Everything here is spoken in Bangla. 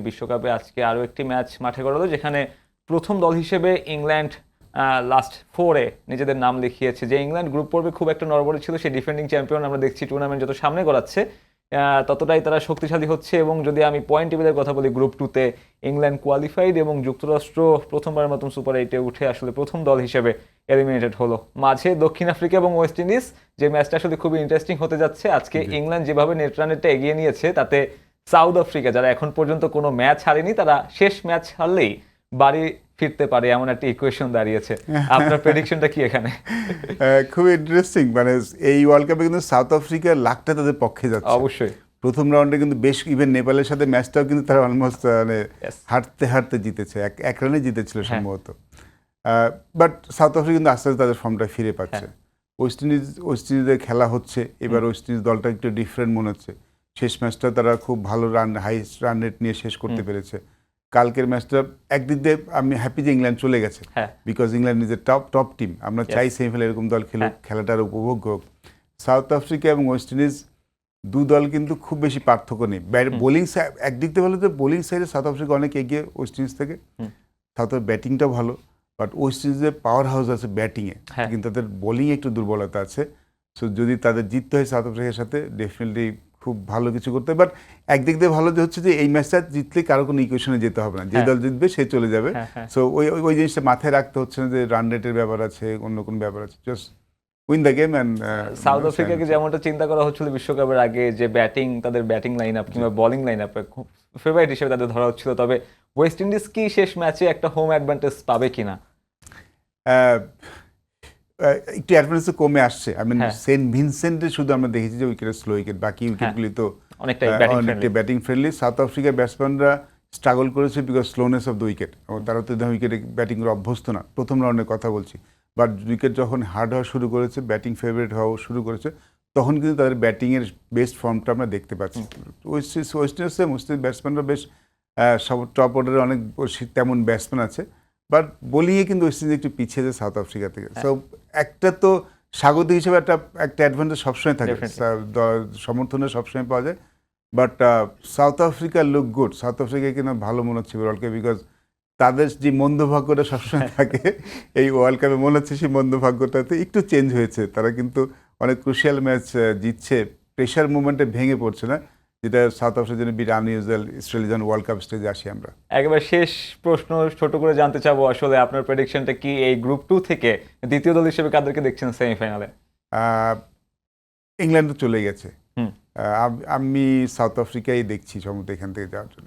বিশ্বকাপে আজকে আরও একটি ম্যাচ মাঠে গড়ালো, যেখানে প্রথম দল হিসেবে ইংল্যান্ড লাস্ট 4-এ নিজেদের নাম লিখিয়েছে। যে ইংল্যান্ড গ্রুপ পর্বে খুব একটা নড়বড়ে ছিল, সেই ডিফেন্ডিং চ্যাম্পিয়ন আমরা দেখছি টুর্নামেন্ট যত সামনে গড়াচ্ছে ততটাই তারা শক্তিশালী হচ্ছে। এবং যদি আমি পয়েন্ট টেবিলের কথা বলি, গ্রুপ 2-তে ইংল্যান্ড কোয়ালিফাইড এবং যুক্তরাষ্ট্র প্রথমবারের মতন সুপার 8-এ উঠে আসলে প্রথম দল হিসেবে এলিমিনেটেড হলো। মাঝে দক্ষিণ আফ্রিকা এবং ওয়েস্ট ইন্ডিজ, যে ম্যাচটা আসলে খুবই ইন্টারেস্টিং হতে যাচ্ছে। আজকে ইংল্যান্ড যেভাবে নেট রানেরটা এগিয়ে নিয়েছে, তাতে সাউথ আফ্রিকা, যারা এখন পর্যন্ত কোনো ম্যাচ হারেনি, তারা শেষ ম্যাচ হারলেই বাড়ি ফিরতে পারে এমন একটা ইকুয়েশন দাঁড়িয়েছে। আপনার প্রেডিকশনটা কি এখানে? খুব ইন্টারেস্টিং। মানে এই ওয়ার্ল্ড কাপে কিন্তু সাউথ আফ্রিকার লাকটা তাদের পক্ষে যাচ্ছে। অবশ্যই প্রথম রাউন্ডে কিন্তু বেশ, ইভেন নেপালের সাথে ম্যাচটাও কিন্তু তারা অলমোস্ট মানে হারতে জিতেছে, এক রানে জিতেছিল সম্ভবত। বাট সাউথ আফ্রিকা কিন্তু আস্তে আস্তে তাদের ফর্মটা ফিরে পাচ্ছে। ওয়েস্ট ইন্ডিজের খেলা হচ্ছে এবার। ওয়েস্ট ইন্ডিজ দলটা একটু ডিফারেন্ট মনে হচ্ছে। শেষ ম্যাচটা তারা খুব ভালো হাইস্ট রান রেট নিয়ে শেষ করতে পেরেছে। কালকের ম্যাচটা একদিক দিয়ে আমি হ্যাপি যে ইংল্যান্ড চলে গেছে, because England is a top team. আমরা চাই সেমিফাইনালে এরকম দল খেলুক, খেলাটার উপভোগ হোক। সাউথ আফ্রিকা এবং ওয়েস্ট ইন্ডিজ দু দল কিন্তু খুব বেশি পার্থক্য নেই। বোলিং একদিক দিয়ে ভালো, যে বোলিং সাইডে সাউথ আফ্রিকা অনেক এগিয়ে ওয়েস্ট ইন্ডিজ থেকে। সাউথ আফ্রিকার ব্যাটিংটাও ভালো, বাট ওয়েস্ট ইন্ডিজের পাওয়ার হাউস আছে ব্যাটিংয়ে, কিন্তু তাদের বোলিংয়ে একটু দুর্বলতা আছে। সো যদি তাদের জিততে হয় সাউথ আফ্রিকার সাথে, ডেফিনেটলি খুব ভালো কিছু করতে হবে। বাট একদিক দিয়ে ভালো যে হচ্ছে যে এই ম্যাচটা জিতলে কারো কোনো ইকুয়েশনে যেতে হবে না, যে দল জিতবে সে চলে যাবে। সো ওই জিনিসটা মাথায় রাখতে হচ্ছে না যে রান রেটের ব্যাপার আছে, অন্য কোনো ব্যাপার আছে, just win the game. And south আফ্রিকাকে যেমনটা চিন্তা করা হচ্ছিল বিশ্বকাপের আগে, যে তাদের ব্যাটিং লাইন আপ কিংবা বোলিং লাইন আপ খুব ফেভারিট হিসেবে তাদের ধরা হচ্ছিল, তবে ওয়েস্ট ইন্ডিজ কি শেষ ম্যাচে একটা হোম অ্যাডভান্টেজ পাবে কিনা? একটু অ্যাডভান্টেজ কমে আসছে। আই মিন সেন্ট ভিনসেন্টে শুধু আমরা দেখেছি যে উইকেটের স্লো উইকেট, বাকি উইকেটগুলি তো অনেকটাই ব্যাটিং ফ্রেন্ডলি। সাউথ আফ্রিকার ব্যাটসম্যানরা স্ট্রাগল করেছে because slowness of the wicket, এবং তারা তো উইকেটে ব্যাটিং করে অভ্যস্ত না। প্রথম রাউন্ডের কথা বলছি, বাট উইকেট যখন হার্ড হওয়া শুরু করেছে, ব্যাটিং ফেভারিট হওয়া শুরু করেছে, তখন কিন্তু তাদের ব্যাটিংয়ের বেস্ট ফর্মটা আমরা দেখতে পাচ্ছি। ওয়েস্ট ইন্ডিজ ব্যাটসম্যানরা বেশ টপ অর্ডারে অনেক তেমন ব্যাটসম্যান আছে, বাট বোলিংয়ে কিন্তু ওয়েস্ট ইন্ডিজ একটু পিছিয়ে যায় সাউথ আফ্রিকা থেকে। সো একটা তো স্বাগত হিসেবে একটা অ্যাডভান্টেজ সবসময় থাকে, সমর্থনে সবসময় পাওয়া যায়। But south Africa look good. South Africa কিন্তু ভালো মনে হচ্ছে ওয়ার্ল্ড কাপে, বিকজ তাদের যে মন্দভাগ্যটা সবসময় থাকে, এই ওয়ার্ল্ড কাপে মনে হচ্ছে সেই মন্দভাগ্যটাতে একটু চেঞ্জ হয়েছে। তারা কিন্তু অনেক ক্রুশিয়াল ম্যাচ জিতছে, প্রেশার মুভমেন্টে ভেঙে পড়ছে না, যেটা সাউথ আফ্রিকার জন্য বিট আনইউজুয়াল, স্পেশালি যখন ওয়ার্ল্ড কাপ স্টেজে আসি আমরা। একেবারে শেষ প্রশ্ন ছোট করে জানতে চাবো, আসলে আপনার প্রেডিকশনটা কি এই গ্রুপ 2 থেকে দ্বিতীয় দল হিসেবে কাদেরকে দেখছেন সেমিফাইনালে? ইংল্যান্ড তো চলে গেছে, আমি সাউথ আফ্রিকাই দেখছি সম্ভবত এখান থেকে যাওয়ার জন্য।